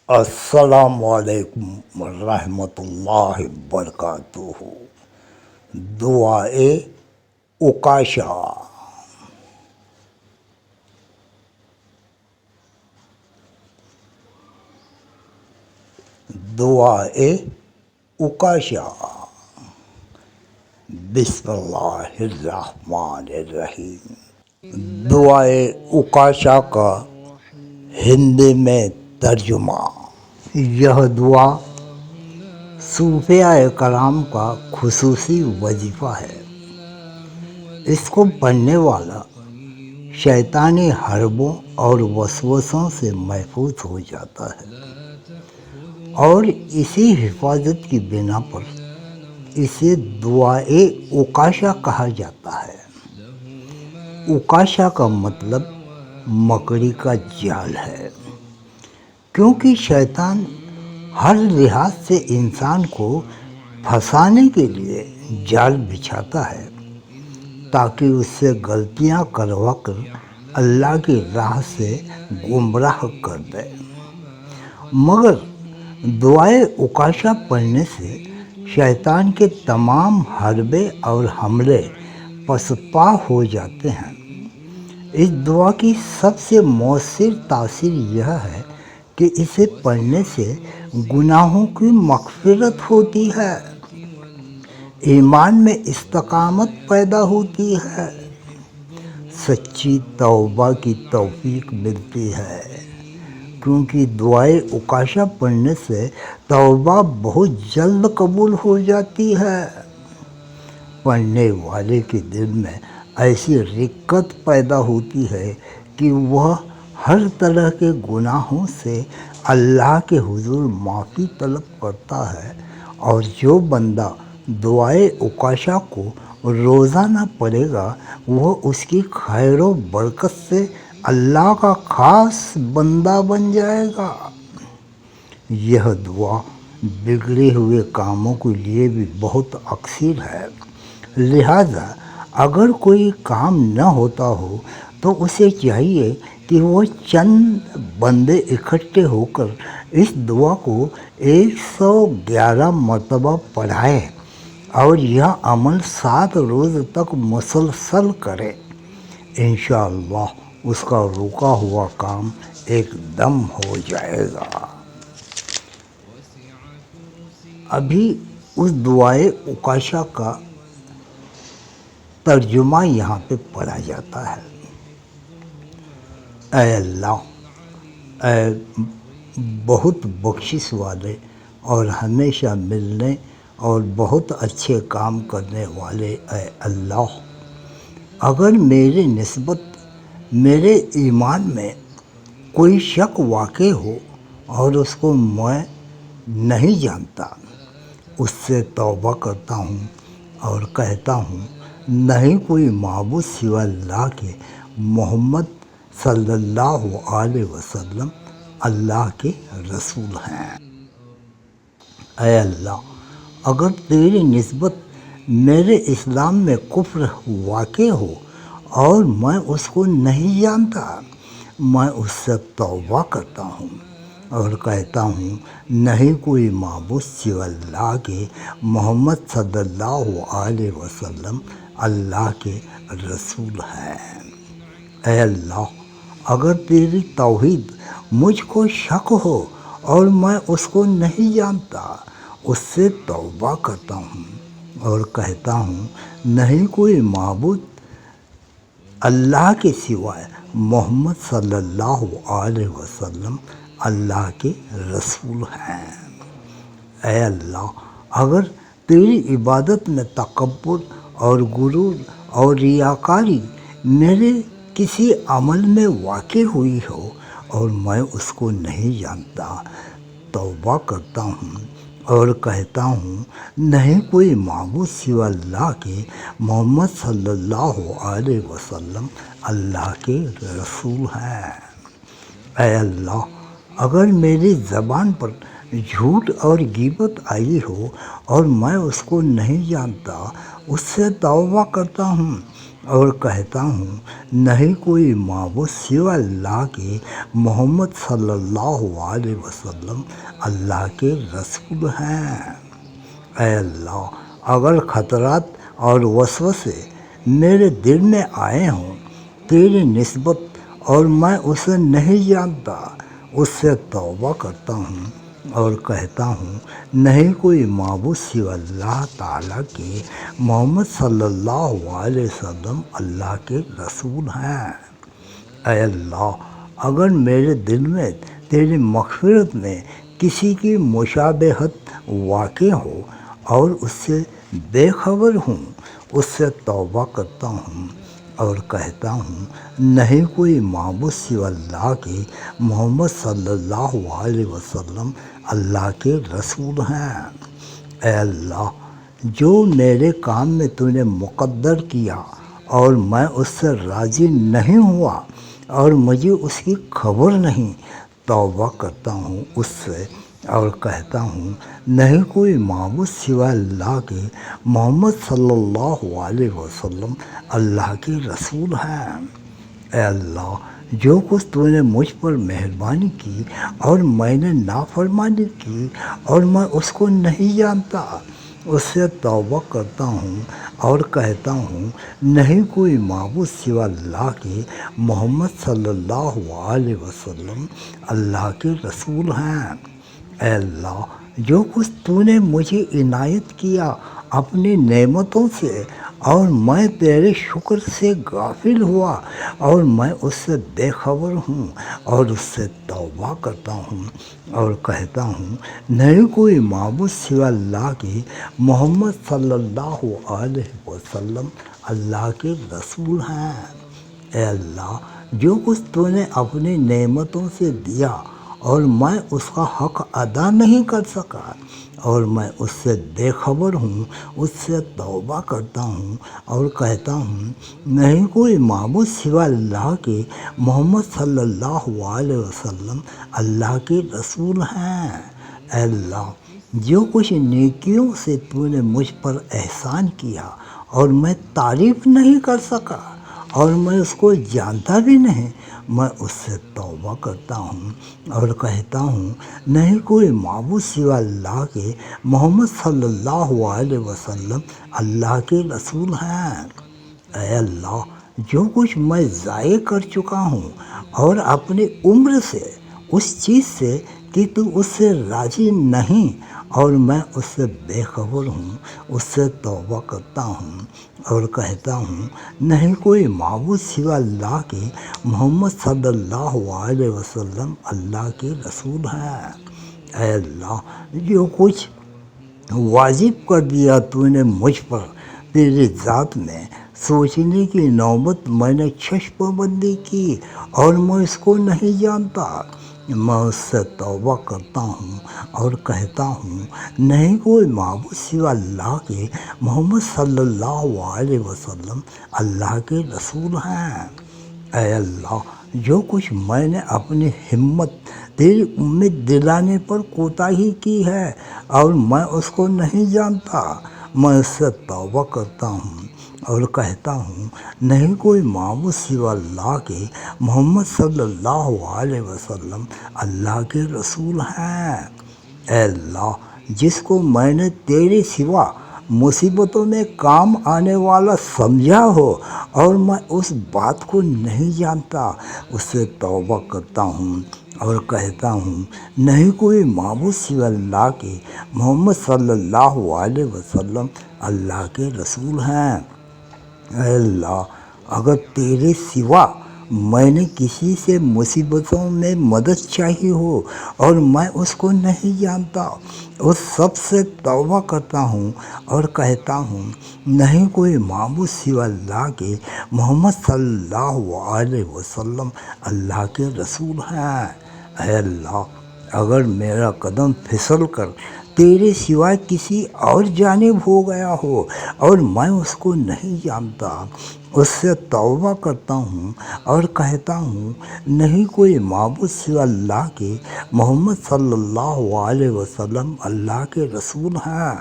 السلام علیکم ورحمۃ اللہ وبرکاتہ۔ دعائے اکاشا۔ دعائے اکاشا۔ بسم اللہ الرحمن الرحیم۔ دعائے اکاشا کا ہندی میں ترجمہ۔ یہ دعا صوفیاء کرام کا خصوصی وظیفہ ہے۔ اس کو پڑھنے والا شیطانی حربوں اور وسوسوں سے محفوظ ہو جاتا ہے، اور اسی حفاظت کی بنا پر اسے دعائے اکاشا کہا جاتا ہے۔ اکاشا کا مطلب مکڑی کا جال ہے، کیونکہ شیطان ہر لحاظ سے انسان کو پھنسانے کے لیے جال بچھاتا ہے تاکہ اس سے غلطیاں کروا کر اللہ کی راہ سے گمراہ کر دے۔ مگر دعائے اکاشا پڑھنے سے شیطان کے تمام حربے اور حملے پسپا ہو جاتے ہیں۔ اس دعا کی سب سے مؤثر تاثیر یہ ہے کہ اسے پڑھنے سے گناہوں کی مغفرت ہوتی ہے، ایمان میں استقامت پیدا ہوتی ہے، سچی توبہ کی توفیق ملتی ہے، کیونکہ دعائے اکاشا پڑھنے سے توبہ بہت جلد قبول ہو جاتی ہے۔ پڑھنے والے کے دل میں ایسی رقت پیدا ہوتی ہے کہ وہ ہر طرح کے گناہوں سے اللہ کے حضور معافی طلب کرتا ہے، اور جو بندہ دعائے اکاشا کو روزانہ پڑھے گا وہ اس کی خیر و برکت سے اللہ کا خاص بندہ بن جائے گا۔ یہ دعا بگڑے ہوئے کاموں کے لیے بھی بہت اکثر ہے، لہذا اگر کوئی کام نہ ہوتا ہو تو اسے چاہیے کہ وہ چند بندے اکٹھے ہو کر اس دعا کو 111 مرتبہ پڑھائے اور یہ عمل 7 روز تک مسلسل کرے۔ انشاءاللہ اس کا رکا ہوا کام ایک دم ہو جائے گا۔ ابھی اس دعائے اکاشا کا ترجمہ یہاں پہ پڑھا جاتا ہے۔ اے اللہ، اے بہت بخشش والے اور ہمیشہ ملنے اور بہت اچھے کام کرنے والے اے اللہ، اگر میری نسبت میرے ایمان میں کوئی شک واقع ہو اور اس کو میں نہیں جانتا، اس سے توبہ کرتا ہوں اور کہتا ہوں نہیں کوئی معبود سوائے اللہ کے، محمد صلی اللہ علیہ وسلم اللہ کے رسول ہیں۔ اے اللہ، اگر تیری نسبت میرے اسلام میں کفر واقع ہو اور میں اس کو نہیں جانتا، میں اس سے توبہ کرتا ہوں اور کہتا ہوں نہیں کوئی معبود سوائے اللہ کے، محمد صلی اللہ علیہ وسلم اللہ کے رسول ہیں۔ اے اللہ، اگر تیری توحید مجھ کو شک ہو اور میں اس کو نہیں جانتا، اس سے توبہ کرتا ہوں اور کہتا ہوں نہیں کوئی معبود اللہ کے سوائے، محمد صلی اللہ علیہ وسلم اللہ کے رسول ہیں۔ اے اللہ، اگر تیری عبادت میں تکبر اور غرور اور ریاکاری میرے کسی عمل میں واقع ہوئی ہو اور میں اس کو نہیں جانتا، توبہ کرتا ہوں اور کہتا ہوں نہیں کوئی معبود سوائے اللہ کے، محمد صلی اللہ علیہ وسلم اللہ کے رسول ہیں۔ اے اللہ، اگر میری زبان پر جھوٹ اور غیبت آئی ہو اور میں اس کو نہیں جانتا، اس سے توبہ کرتا ہوں اور کہتا ہوں نہیں کوئی معبود سوى اللہ کے، محمد صلی اللہ علیہ وسلم اللہ کے رسول ہیں۔ اے اللہ، اگر خطرات اور وسوسے میرے دل میں آئے ہوں تیری نسبت اور میں اسے نہیں جانتا، اس سے توبہ کرتا ہوں اور کہتا ہوں نہیں کوئی معبود سوى اللہ تعالیٰ کے، محمد صلی اللہ علیہ وسلم اللہ کے رسول ہیں۔ اے اللہ، اگر میرے دل میں تیری مغفرت میں کسی کی مشابہت واقع ہو اور اس سے بے خبر ہوں، اس سے توبہ کرتا ہوں اور کہتا ہوں نہیں کوئی معبود سوى اللہ کے، محمد صلی اللہ علیہ وسلم اللہ کے رسول ہیں۔ اے اللہ، جو میرے کام میں تو نے مقدر کیا اور میں اس سے راضی نہیں ہوا اور مجھے اس کی خبر نہیں، توبہ کرتا ہوں اس سے اور کہتا ہوں نہیں کوئی معبود سوى اللہ کے، محمد صلی اللہ علیہ وسلم اللہ کے رسول ہیں۔ اے اللہ، جو کچھ تو نے مجھ پر مہربانی کی اور میں نے نافرمانی کی اور میں اس کو نہیں جانتا، اس سے توبہ کرتا ہوں اور کہتا ہوں نہیں کوئی معبود سوى اللہ کے، محمد صلی اللہ علیہ وسلم اللہ کے رسول ہیں۔ اے اللہ، جو کچھ تو نے مجھے عنایت کیا اپنی نعمتوں سے اور میں تیرے شکر سے غافل ہوا اور میں اس سے بے خبر ہوں اور اس سے توبہ کرتا ہوں اور کہتا ہوں نہیں کوئی معبود سوى اللہ کے، محمد صلی اللہ علیہ وسلم اللہ کے رسول ہیں۔ اے اللہ، جو کچھ تو نے اپنی نعمتوں سے دیا اور میں اس کا حق ادا نہیں کر سکا اور میں اس سے بے خبر ہوں، اس سے توبہ کرتا ہوں اور کہتا ہوں نہیں کوئی معبود سوى اللہ کے، محمد صلی اللہ علیہ وسلم اللہ کے رسول ہیں۔ اے اللہ، جو کچھ نیکیوں سے تو نے مجھ پر احسان کیا اور میں تعریف نہیں کر سکا اور میں اس کو جانتا بھی نہیں، میں اس سے توبہ کرتا ہوں اور کہتا ہوں نہیں کوئی معبود سوى اللہ کے، محمد صلی اللہ علیہ وسلم اللہ کے رسول ہیں۔ اے اللہ، جو کچھ میں ضائع کر چکا ہوں اور اپنی عمر سے اس چیز سے کہ تو اس سے راضی نہیں اور میں اس سے بے خبر ہوں، اس سے توبہ کرتا ہوں اور کہتا ہوں نہیں کوئی معبود سوى اللہ کے، محمد صلی اللہ علیہ وسلم اللہ کے رسول ہیں۔ اے اللہ، جو کچھ واجب کر دیا تو نے مجھ پر تیری ذات میں سوچنے کی نوبت میں نے چشم بندی کی اور میں اس کو نہیں جانتا، میں اس سے توبہ کرتا ہوں اور کہتا ہوں نہیں کوئی معبود سوى اللہ کے، محمد صلی اللہ علیہ وسلم اللہ کے رسول ہیں۔ اے اللہ، جو کچھ میں نے اپنی ہمت تیری امید دلانے پر کوتاہی کی ہے اور میں اس کو نہیں جانتا، میں اس سے توبہ کرتا ہوں اور کہتا ہوں نہیں کوئی معبود سوى اللہ کے، محمد صلی اللہ علیہ وسلم اللہ کے رسول ہیں۔ اے اللہ، جس کو میں نے تیرے سوا مصیبتوں میں کام آنے والا سمجھا ہو اور میں اس بات کو نہیں جانتا، اس سے توبہ کرتا ہوں اور کہتا ہوں نہیں کوئی معبود سوى اللہ کے، محمد صلی اللہ علیہ وسلم اللہ کے رسول ہیں۔ اے اللہ، اگر تیرے سوا میں نے کسی سے مصیبتوں میں مدد چاہی ہو اور میں اس کو نہیں جانتا، اس سب سے توبہ کرتا ہوں اور کہتا ہوں نہیں کوئی معبود سوى اللہ کے، محمد صلی اللہ علیہ وسلم اللہ کے رسول ہیں۔ اے اللہ، اگر میرا قدم پھسل کر تیرے سوائے کسی اور جانب ہو گیا ہو اور میں اس کو نہیں جانتا، اس سے توبہ کرتا ہوں اور کہتا ہوں نہیں کوئی معبود سوى اللہ کے، محمد صلی اللہ علیہ وسلم اللہ کے رسول ہیں۔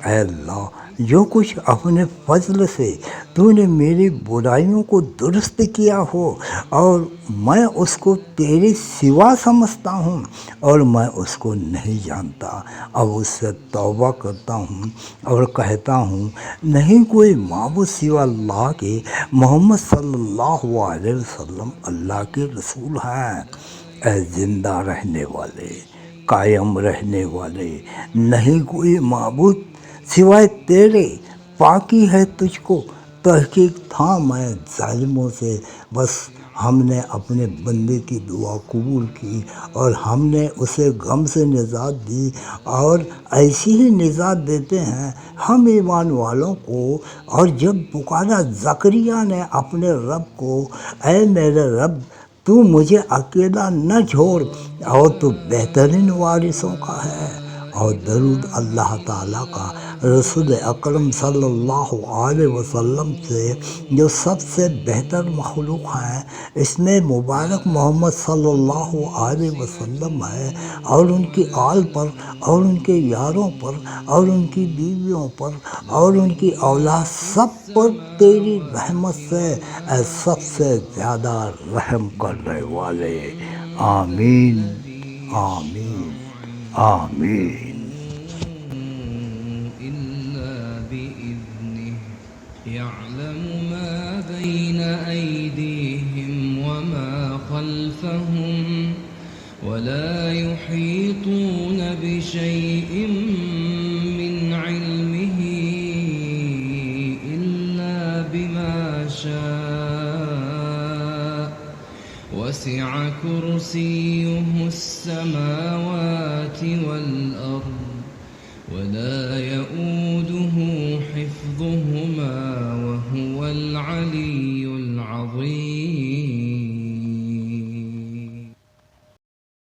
اے اللہ، جو کچھ اپنے فضل سے تو نے میری برائیوں کو درست کیا ہو اور میں اس کو تیرے سوا سمجھتا ہوں اور میں اس کو نہیں جانتا، اب اس سے توبہ کرتا ہوں اور کہتا ہوں نہیں کوئی معبود سوا اللہ کے، محمد صلی اللہ علیہ وسلم اللہ کے رسول ہیں۔ اے زندہ رہنے والے، قائم رہنے والے، نہیں کوئی معبود سوائے تیرے، پاکی ہے تجھ کو، تحقیق تھا میں ظالموں سے، بس ہم نے اپنے بندے کی دعا قبول کی اور ہم نے اسے غم سے نجات دی، اور ایسی ہی نجات دیتے ہیں ہم ایمان والوں کو۔ اور جب پکارا زکریا نے اپنے رب کو، اے میرے رب تو مجھے اکیلا نہ چھوڑ، اور تو بہترین وارثوں کا ہے۔ اور درود اللہ تعالیٰ کا رسول اکرم صلی اللہ علیہ وسلم سے، جو سب سے بہتر مخلوق ہیں، اس میں مبارک محمد صلی اللہ علیہ وسلم ہے، اور ان کی آل پر اور ان کے یاروں پر اور ان کی بیویوں پر اور ان کی اولاد سب پر تیری رحمت سے اے سب سے زیادہ رحم کرنے والے، آمین آمین آمین۔ يعلم ما بين أيديهم وما خلفهم ولا يحيطون بشيء من علمه إلا بما شاء، وسع كرسيه السماوات والأرض ولا يؤوده